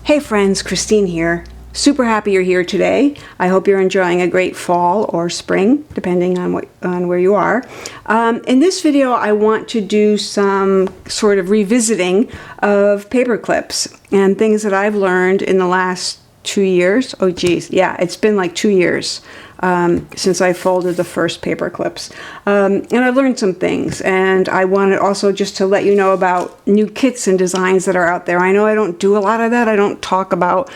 Hey friends, Christine here. Super happy you're here today. I hope you're enjoying a great fall or spring, depending on where you are. In this video, I want to do some sort of revisiting of paper clips and things that I've learned in the last 2 years. Oh geez, yeah, it's been like 2 years since I folded the first paper clips. And I've learned some things, and I wanted also just to let you know about new kits and designs that are out there. I know I don't do a lot of that. I don't talk about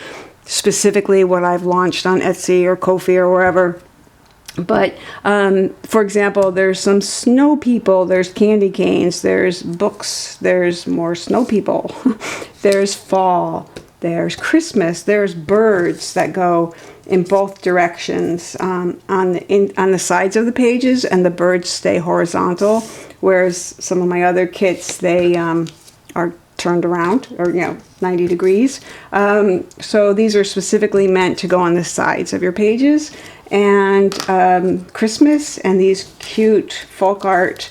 specifically what I've launched on Etsy or Ko-fi or wherever. But for example, there's some snow people, there's candy canes, there's books, there's more snow people, there's fall, there's Christmas, there's birds that go in both directions on the sides of the pages, and the birds stay horizontal, whereas some of my other kits, they are turned around, or 90 degrees. So these are specifically meant to go on the sides of your pages. And Christmas and these cute folk art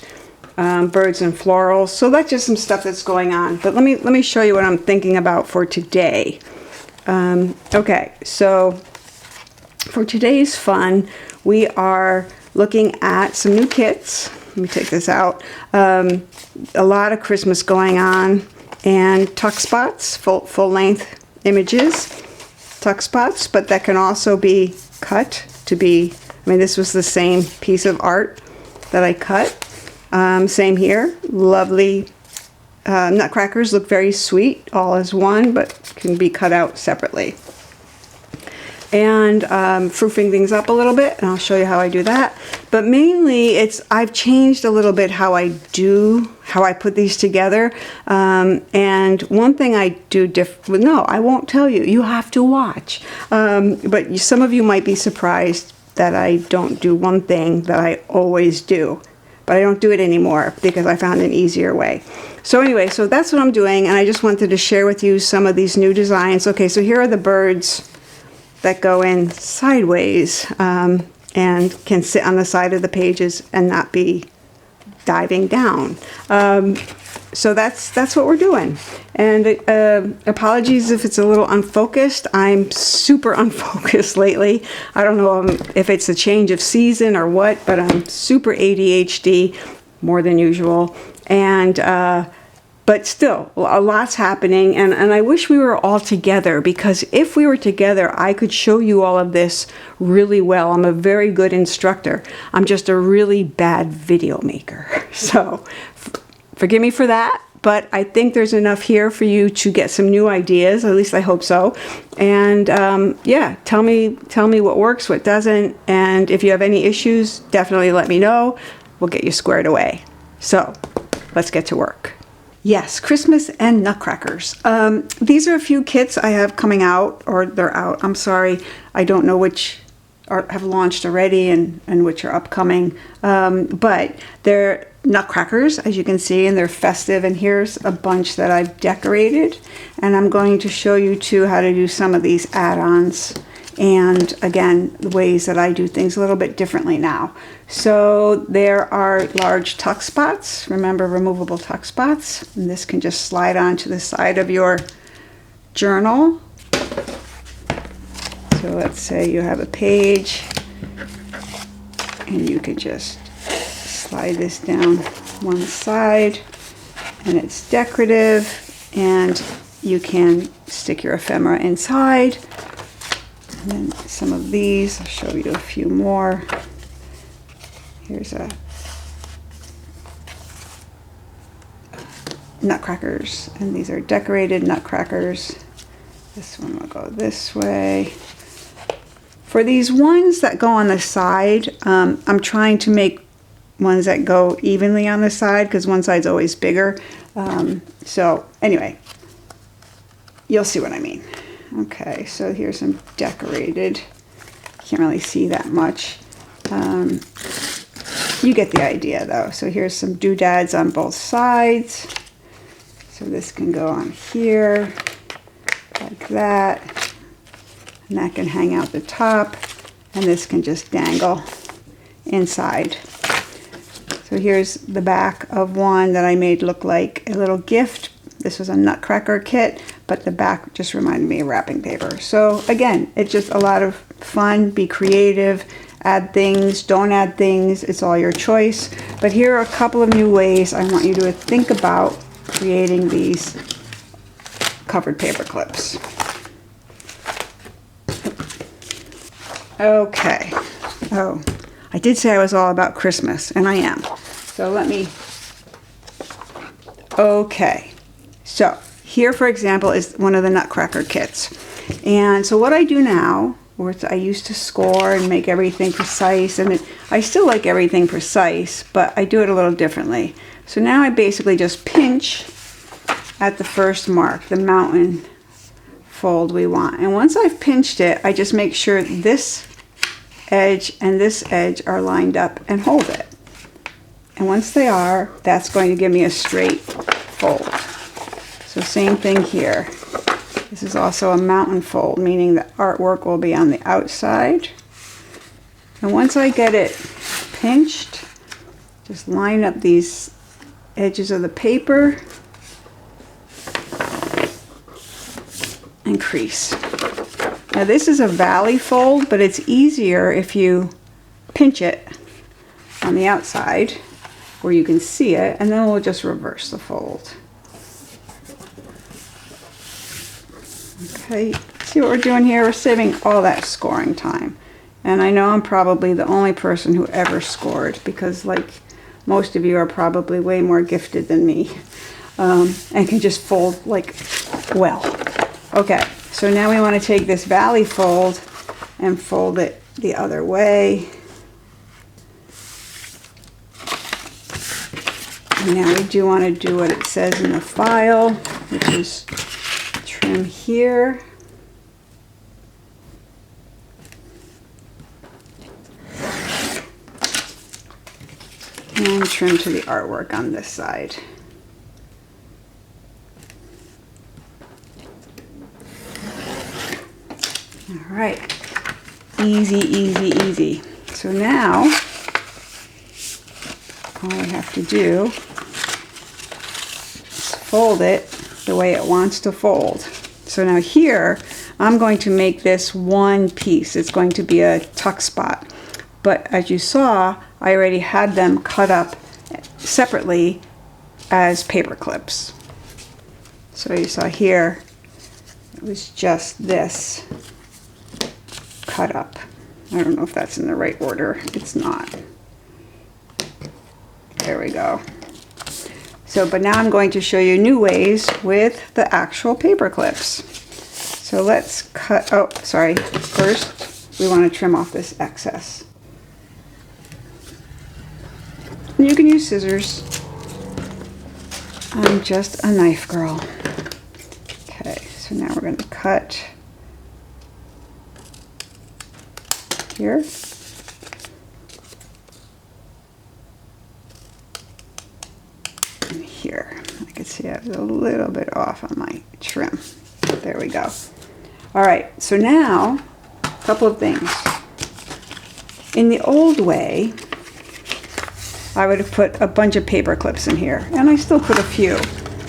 birds and florals. So that's just some stuff that's going on. But let me show you what I'm thinking about for today. Okay, so for today's fun, we are looking at some new kits. Let me take this out. A lot of Christmas going on, and tuck spots, full length images, tuck spots, but that can also be cut to be, this was the same piece of art that I cut. Same here, lovely nutcrackers, look very sweet, all as one, but can be cut out separately. And proofing things up a little bit, and I'll show you how I do that. But mainly, I've changed a little bit how I put these together. And one thing I do different, no, I won't tell you. You have to watch. But some of you might be surprised that I don't do one thing that I always do. But I don't do it anymore because I found an easier way. So anyway, so that's what I'm doing, and I just wanted to share with you some of these new designs. Okay, so here are the birds that go in sideways and can sit on the side of the pages and not be diving down. So that's what we're doing. And apologies if it's a little unfocused. I'm super unfocused lately. I don't know if it's a change of season or what, but I'm super ADHD, more than usual. And but still, a lot's happening, and I wish we were all together, because if we were together, I could show you all of this really well. I'm a very good instructor. I'm just a really bad video maker. So forgive me for that, but I think there's enough here for you to get some new ideas. At least I hope so. And yeah, tell me what works, what doesn't, and if you have any issues, definitely let me know. We'll get you squared away. So let's get to work. Yes, Christmas and nutcrackers. These are a few kits I have coming out, or they're out. I'm sorry, I don't know which have launched already and which are upcoming. But they're nutcrackers, as you can see, and they're festive. And here's a bunch that I've decorated. And I'm going to show you too how to do some of these add-ons. And again, the ways that I do things a little bit differently now. So there are large tuck spots. Remember, removable tuck spots. And this can just slide onto the side of your journal. So let's say you have a page, and you can just slide this down one side, and it's decorative, and you can stick your ephemera inside. And then some of these, I'll show you a few more. Here's a nutcrackers, and these are decorated nutcrackers. This one will go this way. For these ones that go on the side, I'm trying to make ones that go evenly on the side, because one side's always bigger. So anyway, you'll see what I mean. Okay, so here's some decorated. Can't really see that much. You get the idea though. So here's some doodads on both sides. So this can go on here, like that. And that can hang out the top. And this can just dangle inside. So here's the back of one that I made look like a little gift. This was a nutcracker kit, but the back just reminded me of wrapping paper. So again, it's just a lot of fun. Be creative, add things, don't add things, it's all your choice. But here are a couple of new ways I want you to think about creating these covered paper clips. Okay. Oh, I did say I was all about Christmas, and I am. So let me... Okay. So here, for example, is one of the Nutcracker kits. And so what I do now, or I used to score and make everything precise, and I still like everything precise, but I do it a little differently. So now I basically just pinch at the first mark, the mountain fold we want. And once I've pinched it, I just make sure this edge and this edge are lined up and hold it. And once they are, that's going to give me a straight fold. So same thing here. This is also a mountain fold, meaning the artwork will be on the outside. And once I get it pinched, just line up these edges of the paper and crease. Now this is a valley fold, but it's easier if you pinch it on the outside where you can see it, and then we'll just reverse the fold. Okay, see what we're doing here? We're saving all that scoring time. And I know I'm probably the only person who ever scored, because like most of you are probably way more gifted than me, and can just fold like well. Okay, so now we want to take this valley fold and fold it the other way. And now we do want to do what it says in the file, which is trim here. And trim to the artwork on this side. All right, easy, easy, easy. So now, all I have to do is fold it the way it wants to fold. So now here, I'm going to make this one piece. It's going to be a tuck spot. But as you saw, I already had them cut up separately as paper clips. So you saw here, it was just this cut up. I don't know if that's in the right order. It's not. There we go. So, but now I'm going to show you new ways with the actual paper clips. So let's cut, oh, sorry. First, we want to trim off this excess. And you can use scissors. I'm just a knife girl. Okay, so now we're going to cut here. And here. I can see I was a little bit off on my trim. There we go. All right, so now, a couple of things. In the old way, I would have put a bunch of paper clips in here, and I still put a few,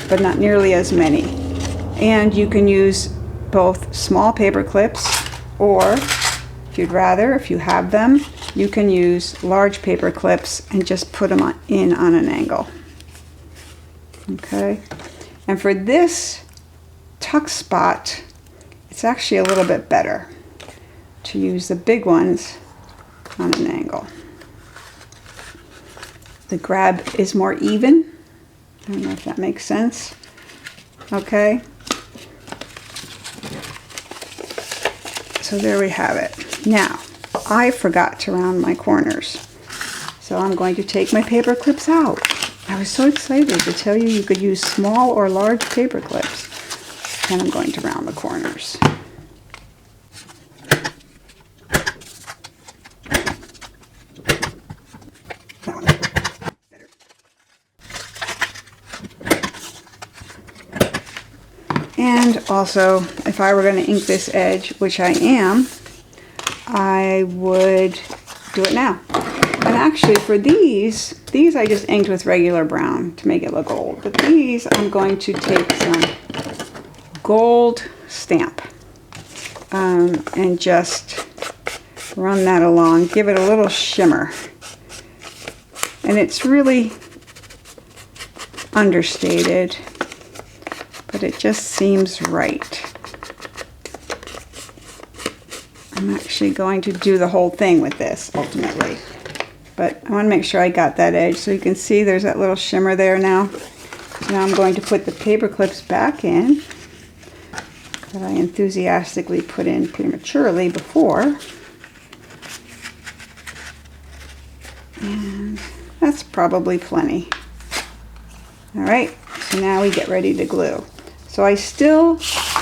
but not nearly as many. And you can use both small paper clips, or if you'd rather, if you have them, you can use large paper clips and just put them in on an angle. Okay, and for this tuck spot, it's actually a little bit better to use the big ones on an angle. The grab is more even. I don't know if that makes sense. Okay. So there we have it. Now, I forgot to round my corners. So I'm going to take my paper clips out. I was so excited to tell you you could use small or large paper clips. And I'm going to round the corners. And also, if I were going to ink this edge, which I am, I would do it now. And actually for these I just inked with regular brown to make it look old. But these, I'm going to take some gold stamp and just run that along, give it a little shimmer. And it's really understated, but it just seems right. I'm actually going to do the whole thing with this ultimately, but I want to make sure I got that edge. So you can see there's that little shimmer there now. Now I'm going to put the paper clips back in that I enthusiastically put in prematurely before. And that's probably plenty. All right, so now we get ready to glue. So I still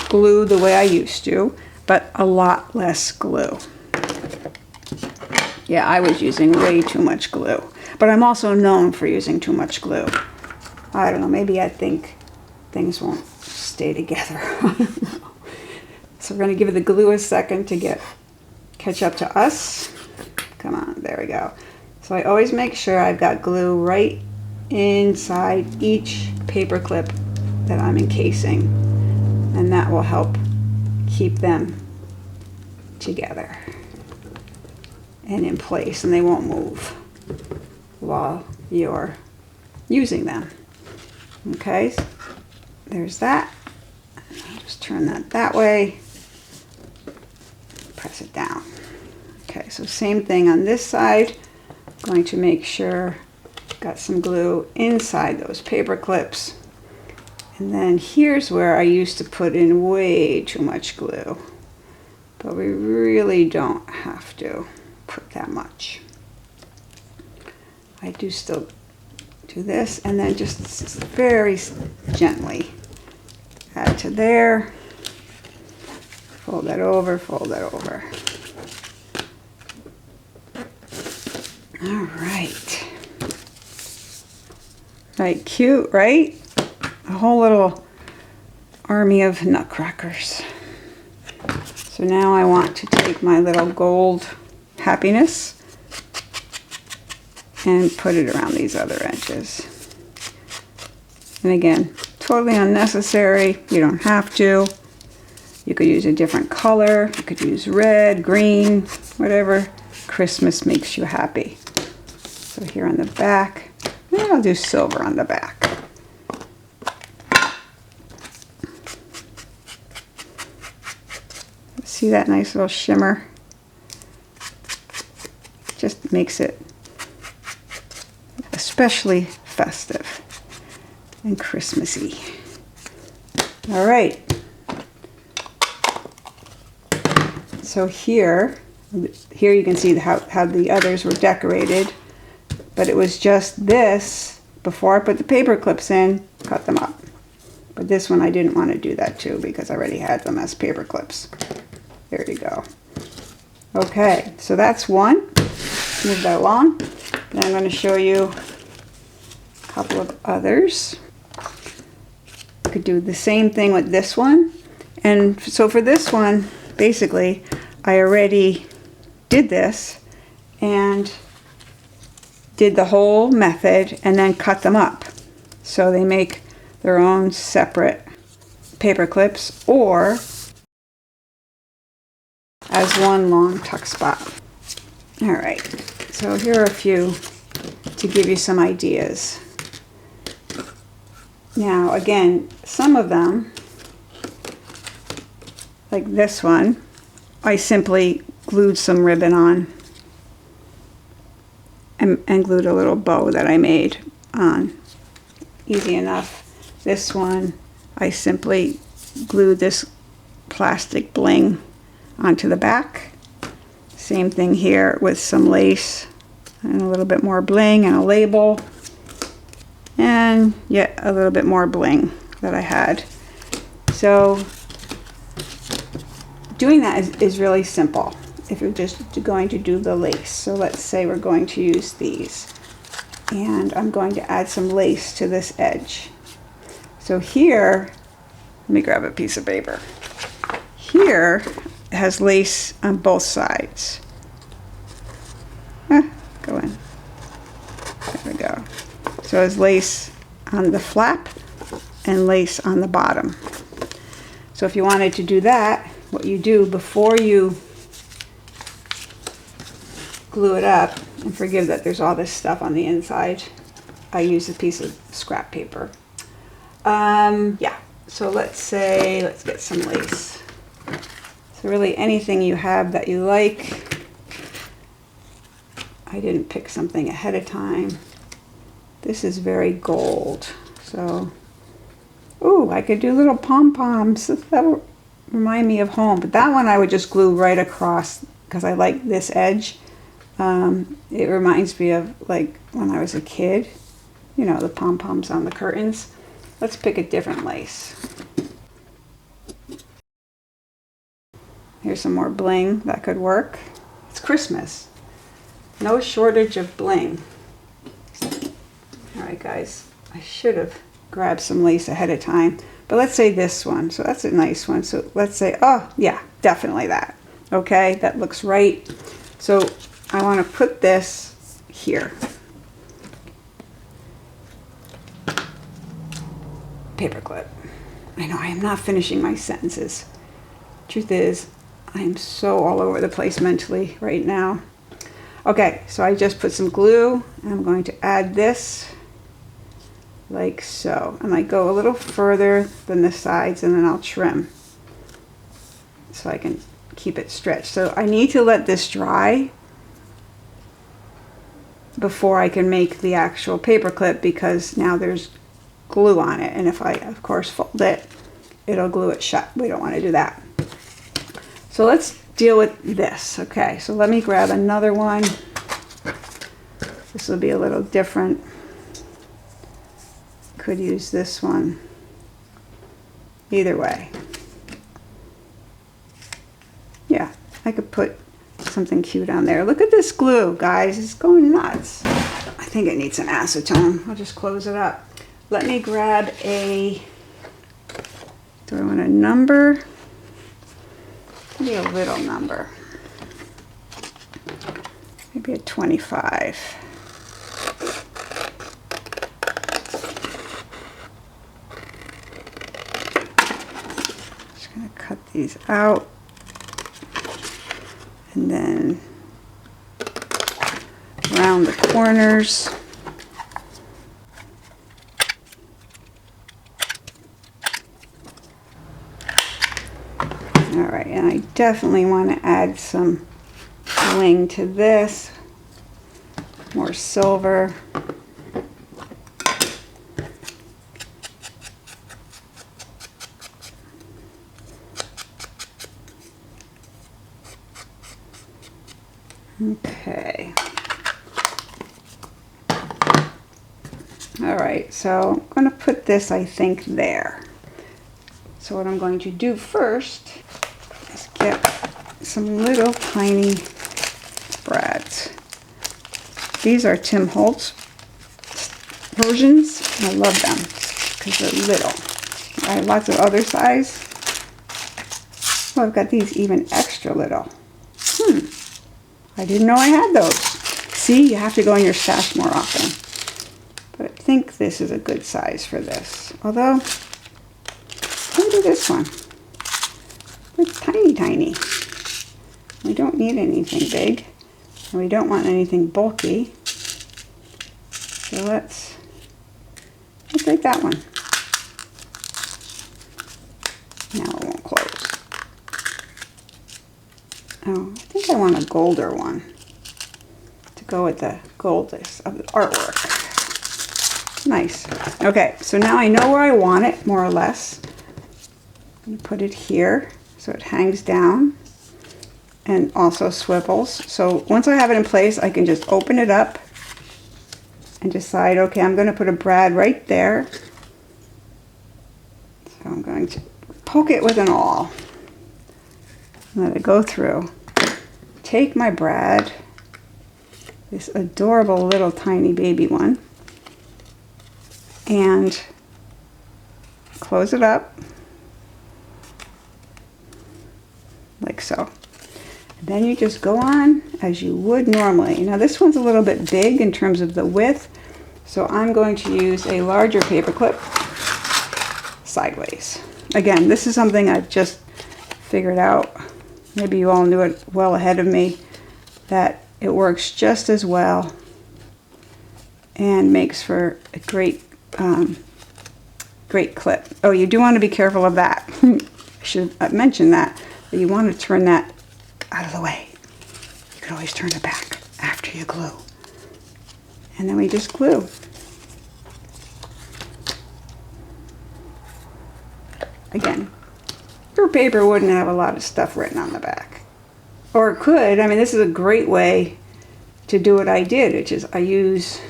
glue the way I used to, but a lot less glue. Yeah, I was using way too much glue, but I'm also known for using too much glue. I don't know, maybe I think things won't stay together. I don't know. So we're going to give the glue a second to catch up to us. Come on, there we go. So I always make sure I've got glue right inside each paper clip that I'm encasing, and that will help keep them together and in place, and they won't move while you're using them. Okay, there's that. I'll just turn that way, press it down. Okay, so same thing on this side. I'm going to make sure I've got some glue inside those paper clips. And then here's where I used to put in way too much glue, but we really don't have to put that much. I do still do this, and then just very gently add to there, fold that over, fold that over. All right. Right, cute, right? A whole little army of nutcrackers. So now I want to take my little gold happiness and put it around these other edges. And again, totally unnecessary. You don't have to. You could use a different color. You could use red, green, whatever Christmas makes you happy. So here on the back, I'll do silver on the back. See that nice little shimmer? Just makes it especially festive and Christmassy. All right. So here you can see how the others were decorated, but it was just this, before I put the paper clips in, cut them up. But this one I didn't want to do that too because I already had them as paper clips. There you go. Okay, so that's one. Move that along. Then I'm going to show you a couple of others. You could do the same thing with this one. And so for this one, basically, I already did this and did the whole method and then cut them up. So they make their own separate paper clips or as one long tuck spot. All right, so here are a few to give you some ideas. Now again, some of them, like this one, I simply glued some ribbon on and glued a little bow that I made on. Easy enough. This one, I simply glued this plastic bling onto the back. Same thing here with some lace and a little bit more bling and a label. And yet a little bit more bling that I had. So doing that is really simple if you're just going to do the lace. So let's say we're going to use these. And I'm going to add some lace to this edge. So here, let me grab a piece of paper. Here has lace on both sides. Go in. There we go. So it's lace on the flap and lace on the bottom. So if you wanted to do that, what you do before you glue it up, and forgive that there's all this stuff on the inside, I use a piece of scrap paper. Yeah, so let's get some lace. So really anything you have that you like. I didn't pick something ahead of time. This is very gold, so, ooh, I could do little pom-poms. That would remind me of home, but that one I would just glue right across because I like this edge. It reminds me of like when I was a kid, you know, the pom-poms on the curtains. Let's pick a different lace. Here's some more bling that could work. It's Christmas. No shortage of bling. All right, guys, I should have grabbed some lace ahead of time, but let's say this one. So that's a nice one. So let's say, oh yeah, definitely that. Okay, that looks right. So I want to put this here. Paperclip. I know I am not finishing my sentences. Truth is, I am so all over the place mentally right now. Okay, so I just put some glue and I'm going to add this like so. And I go a little further than the sides and then I'll trim so I can keep it stretched. So I need to let this dry before I can make the actual paperclip because now there's glue on it. And if I, of course, fold it, it'll glue it shut. We don't want to do that. So let's deal with this. Okay, so let me grab another one. This will be a little different. Could use this one. Either way. Yeah, I could put something cute on there. Look at this glue, guys. It's going nuts. I think it needs some acetone. I'll just close it up. Let me grab a, do I want a number? Maybe a little number. Maybe a 25. Just gonna cut these out. And then around the corners. All right, and I definitely want to add some bling to this, more silver. Okay. All right, so I'm going to put this, I think, there. So what I'm going to do first is get some little tiny brads. These are Tim Holtz versions. I love them because they're little. I have lots of other size. Oh, I've got these even extra little. I didn't know I had those. See, you have to go in your stash more often. But I think this is a good size for this. Although, maybe this one. It's tiny, tiny. We don't need anything big. And we don't want anything bulky. So let's take that one. Now it won't close. Oh, I think I want a golder one to go with the goldness of the artwork. Nice. Okay, so now I know where I want it, more or less. I'm going to put it here so it hangs down and also swivels. So once I have it in place, I can just open it up and decide, okay, I'm going to put a brad right there. So I'm going to poke it with an awl. Let it go through. Take my brad, this adorable little tiny baby one, and close it up like so. And then you just go on as you would normally. Now this one's a little bit big in terms of the width, so I'm going to use a larger paper clip sideways. Again, this is something I've just figured out. Maybe you all knew it well ahead of me, that it works just as well and makes for a great great clip. Oh, you do want to be careful of that. I should have mentioned that, but you want to turn that out of the way. You can always turn it back after you glue. And then we just glue. Again, your paper wouldn't have a lot of stuff written on the back. Or it could. I mean, this is a great way to do what I did, which is I use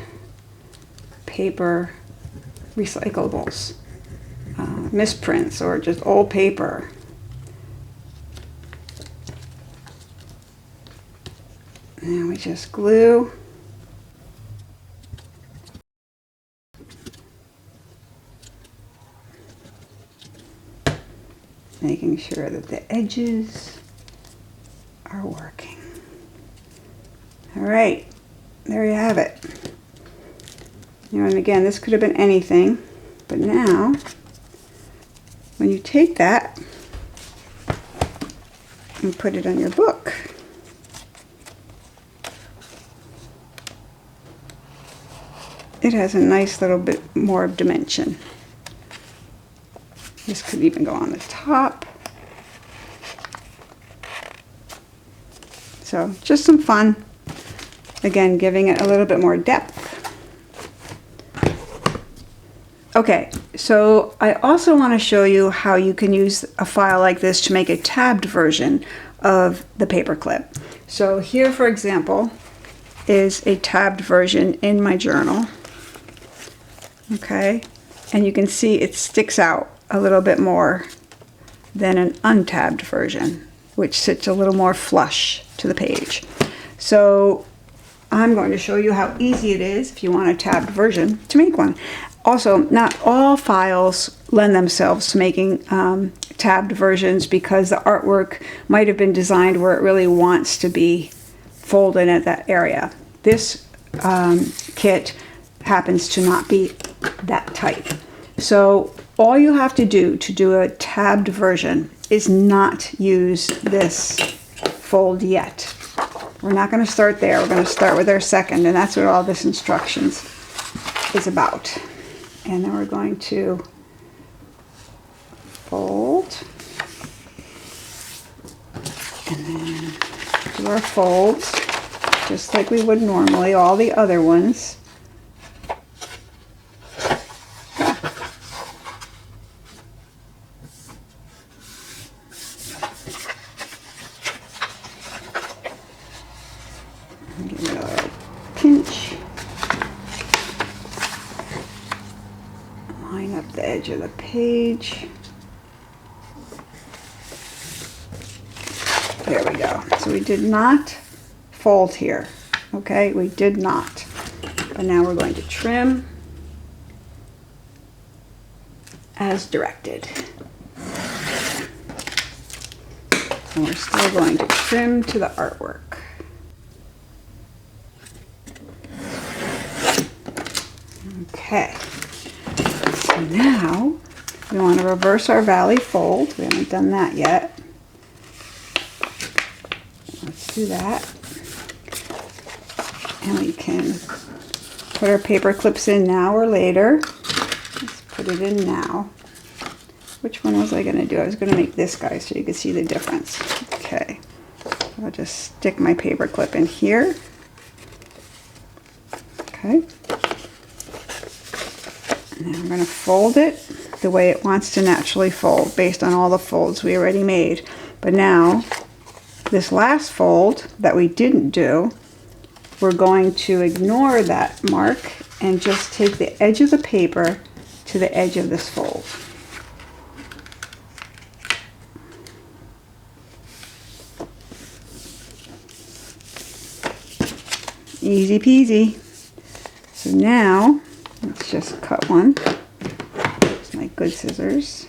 paper recyclables, misprints, or just old paper. And we just glue. Making sure that the edges are working. All right, there you have it. You know, and again, this could have been anything, but now, when you take that and put it on your book, it has a nice little bit more dimension. This could even go on the top. So just some fun. Again, giving it a little bit more depth. Okay, so I also want to show you how you can use a file like this to make a tabbed version of the paperclip. So here, for example, is a tabbed version in my journal. Okay, and you can see it sticks out a little bit more than an untabbed version, which sits a little more flush to the page. So I'm going to show you how easy it is, if you want a tabbed version, to make one. Also, not all files lend themselves to making tabbed versions because the artwork might have been designed where it really wants to be folded at that area. This kit happens to not be that type. So all you have to do a tabbed version is not use this fold yet. We're not going to start there. We're going to start with our second, and that's what all this instructions is about. And then we're going to fold, and then do our folds just like we would normally, all the other ones. Give it a little pinch. Line up the edge of the page. There we go. So we did not fold here. Okay, we did not. But now we're going to trim as directed. And we're still going to trim to the artwork. Okay, so now we want to reverse our valley fold. We haven't done that yet. Let's do that. And we can put our paper clips in now or later. Let's put it in now. Which one was I going to do? I was going to make this guy so you could see the difference. Okay, I'll just stick my paper clip in here. Okay. And I'm going to fold it the way it wants to naturally fold based on all the folds we already made. But now, this last fold that we didn't do, we're going to ignore that mark and just take the edge of the paper to the edge of this fold. Easy peasy. So now, let's just cut one. It's my good scissors.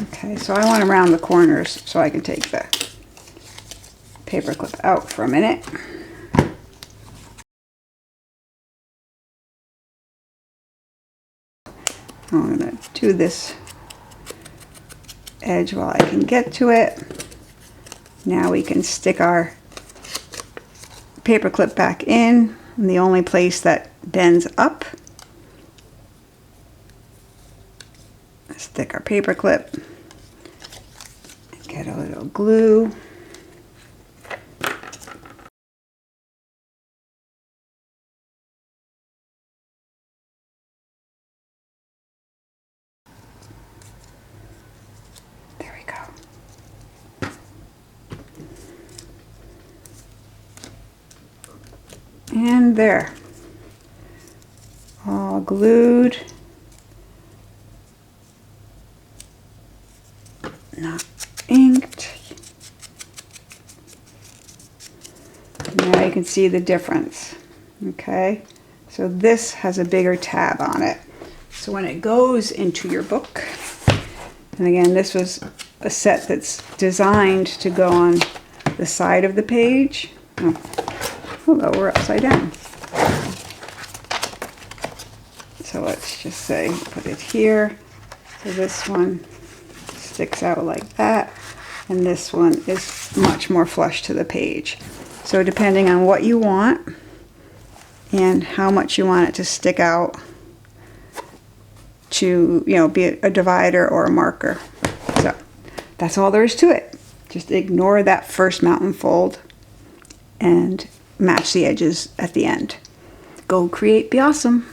Okay, so I want to round the corners so I can take the paper clip out for a minute. I'm going to do this edge while I can get to it. Now we can stick our paper clip back in the only place that bends up. Stick our paper clip, get a little glue. There we go. And there, all glued. Not inked. Now you can see the difference. Okay, so this has a bigger tab on it. So when it goes into your book, and again, this was a set that's designed to go on the side of the page. Oh, although we're upside down. So let's just say, put it here. So this one sticks out like that, and this one is much more flush to the page. So depending on what you want and how much you want it to stick out to, you know, be a divider or a marker. So that's all there is to it. Just ignore that first mountain fold and match the edges at the end. Go create, be awesome.